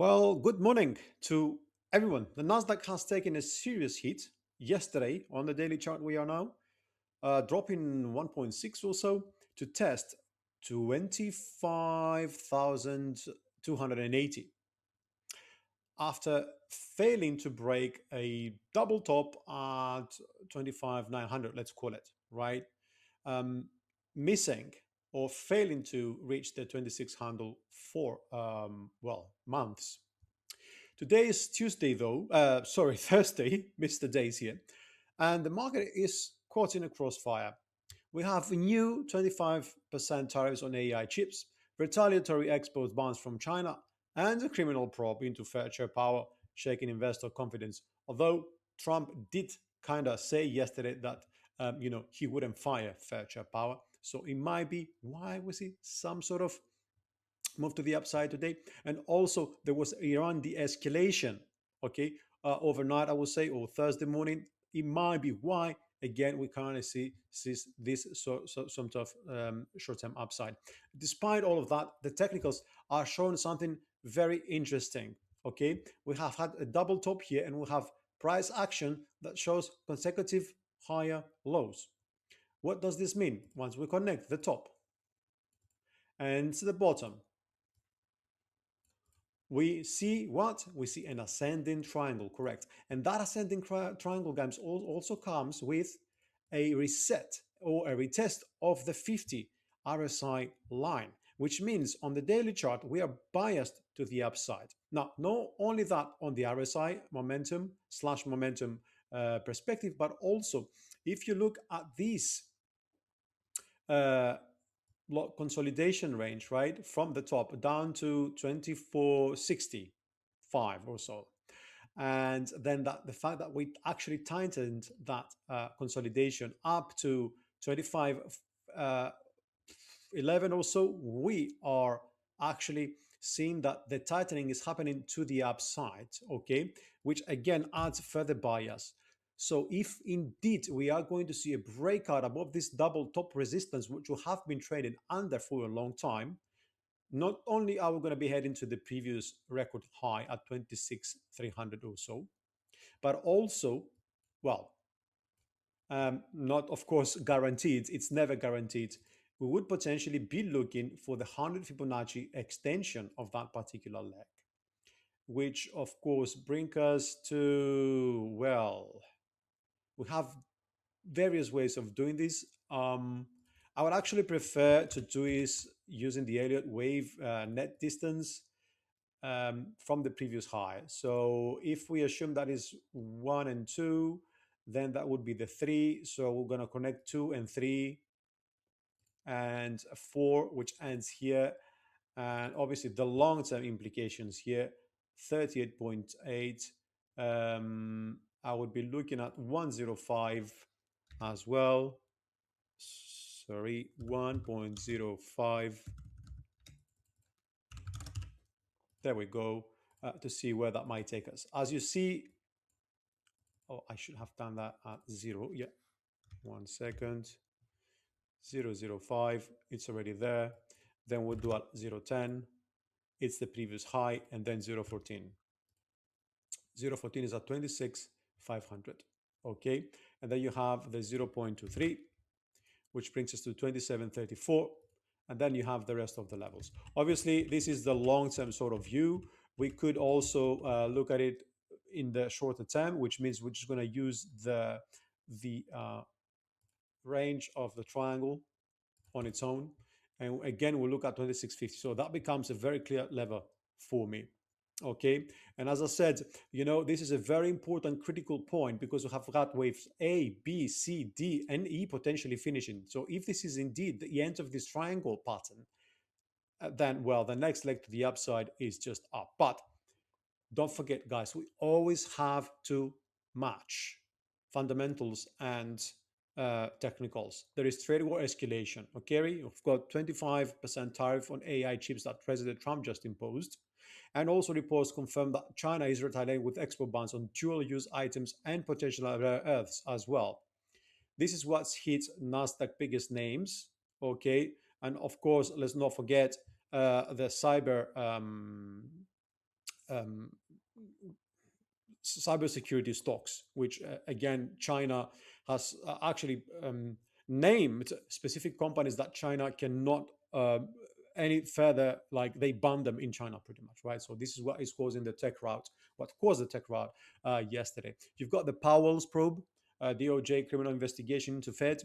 Well, good morning to everyone. The Nasdaq has taken a serious hit yesterday on the daily chart. We are now dropping 1.6 or so to test 25,280 after failing to break a double top at 25,900, let's call it, right? Um, Missing or failing to reach the 26 handle for, months. Today is Tuesday, though. Sorry, Thursday. Missed the days here, and the market is caught in a crossfire. We have new 25% tariffs on AI chips, retaliatory export bans from China, and a criminal probe into Fairshare Power, shaking investor confidence. Although Trump did kind of say yesterday that he wouldn't fire Fairshare Power, so it might be why we see some sort of move to the upside today. And also there was Iran de-escalation, okay, overnight I would say, or Thursday morning. It might be why again we kind of see this some sort of short-term upside. Despite all of that, the technicals are showing something very interesting. Okay, we have had a double top here, and we have price action that shows consecutive higher lows. What does this mean? Once we connect the top and the bottom, we see what? We see an ascending triangle, correct? And that ascending triangle, guys, also comes with a reset or a retest of the 50 RSI line, which means on the daily chart, we are biased to the upside. Now, not only that on the RSI momentum slash momentum perspective, but also if you look at these uh, consolidation range, right, from the top down to 2465 or so. And then the fact that we actually tightened that consolidation up to 25 11 or so, we are actually seeing that the tightening is happening to the upside, okay, which again adds further bias. So if indeed we are going to see a breakout above this double top resistance, which we have been trading under for a long time, not only are we going to be heading to the previous record high at 26,300 or so, but also, well, not of course guaranteed, it's never guaranteed. We would potentially be looking for the 100 Fibonacci extension of that particular leg, which of course brings us to, well, we have various ways of doing this. I would actually prefer to do this using the Elliott wave net distance from the previous high. So if we assume that is 1 and 2, then that would be the 3. So we're going to connect 2 and 3 and 4, which ends here. And obviously the long-term implications here, 38.8. I would be looking at 105 as well. Sorry, 1.05. There we go, to see where that might take us. As you see, oh, I should have done that at 0. Yeah, 1 second. 0.05, it's already there. Then we'll do at 0.10. It's the previous high, and then 0.14. 0.14 is at 26,500. Okay, and then you have the 0.23, which brings us to 27.34. And then you have the rest of the levels. Obviously, this is the long-term sort of view. We could also look at it in the shorter term, which means we're just going to use the range of the triangle on its own. And again, we'll look at 2650. So that becomes a very clear lever for me. Okay. And as I said, this is a very important critical point because we have got waves A, B, C, D, and E potentially finishing. So if this is indeed the end of this triangle pattern, then, well, the next leg to the upside is just up. But don't forget, guys, we always have to match fundamentals and technicals. There is trade war escalation. Okay, we've got 25% tariff on AI chips that President Trump just imposed. And also reports confirm that China is retaliating with export bans on dual-use items and potential rare earths as well. This is what's hit Nasdaq biggest names. Okay, and of course, let's not forget the cyber um, cybersecurity stocks, which again China has actually named specific companies that China cannot any further, like they ban them in China pretty much, right? So this is what is causing the tech rout, what caused the tech rout yesterday. You've got the Powell's probe, DOJ criminal investigation into Fed.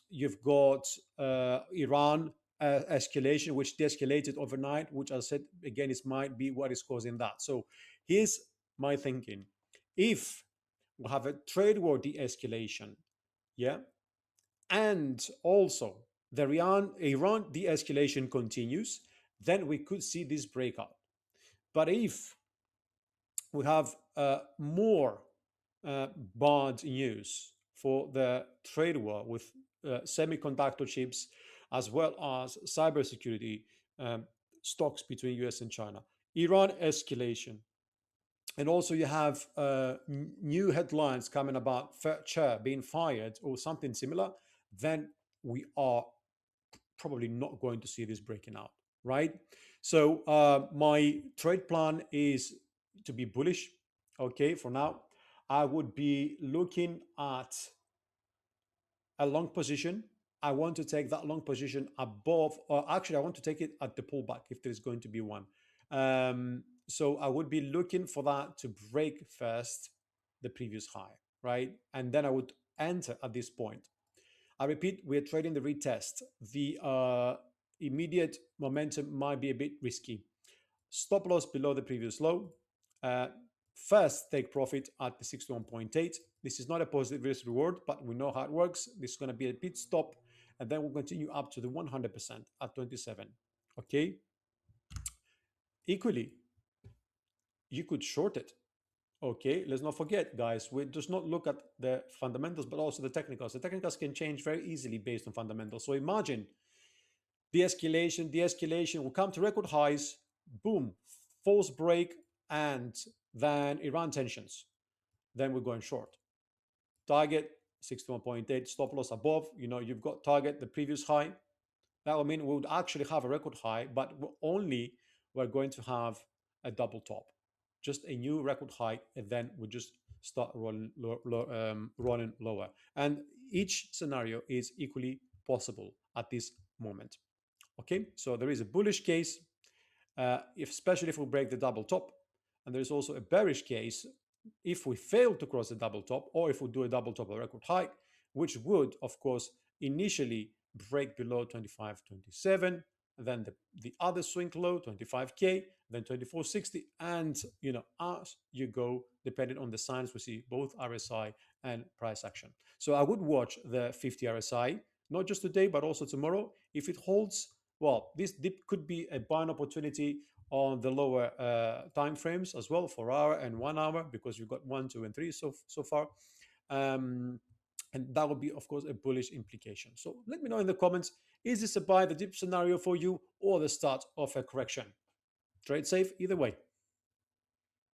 You've got Iran escalation, which de-escalated overnight, which I said again is might be what is causing that. So here's my thinking: if we have a trade war de-escalation, yeah, and also the Iran de-escalation continues, then we could see this breakout. But if we have more bad news for the trade war with semiconductor chips as well as cybersecurity um, stocks between US and China, Iran escalation, and also you have new headlines coming about chair being fired or something similar, then we are probably not going to see this breaking out, right? So my trade plan is to be bullish. Okay, for now, I would be looking at a long position. I want to take that long position above, or actually, I want to take it at the pullback if there's going to be one. So I would be looking for that to break first the previous high, right? And then I would enter at this point. I repeat, we're trading the retest. The immediate momentum might be a bit risky. Stop loss below the previous low. Uh, First, take profit at the 61.8. This is not a positive risk reward, but we know how it works. This is going to be a pit stop, and then we'll continue up to the 100% at 27. Okay. Equally, you could short it. Okay, let's not forget, guys, we just not look at the fundamentals, but also the technicals. The technicals can change very easily based on fundamentals. So imagine de-escalation will come to record highs, boom, false break, and then Iran tensions. Then we're going short. Target 61.8, stop loss above. You've got target the previous high. That would mean we would actually have a record high, but we're going to have a double top, just a new record high, and then we just start rolling lower. And each scenario is equally possible at this moment. Okay, so there is a bullish case, especially if we break the double top, and there is also a bearish case if we fail to cross the double top, or if we do a double top or record high, which would, of course, initially break below 25.27, then the other swing low 25k, then 24.60, and as you go, depending on the signs, we see both RSI and price action. So I would watch the 50 RSI, not just today but also tomorrow. If it holds, well, this dip could be a buying opportunity on the lower time frames as well, 4 hour and 1 hour, because you've got 1, 2, and 3 so far. And that would be, of course, a bullish implication. So let me know in the comments, is this a buy the dip scenario for you or the start of a correction? Trade safe either way.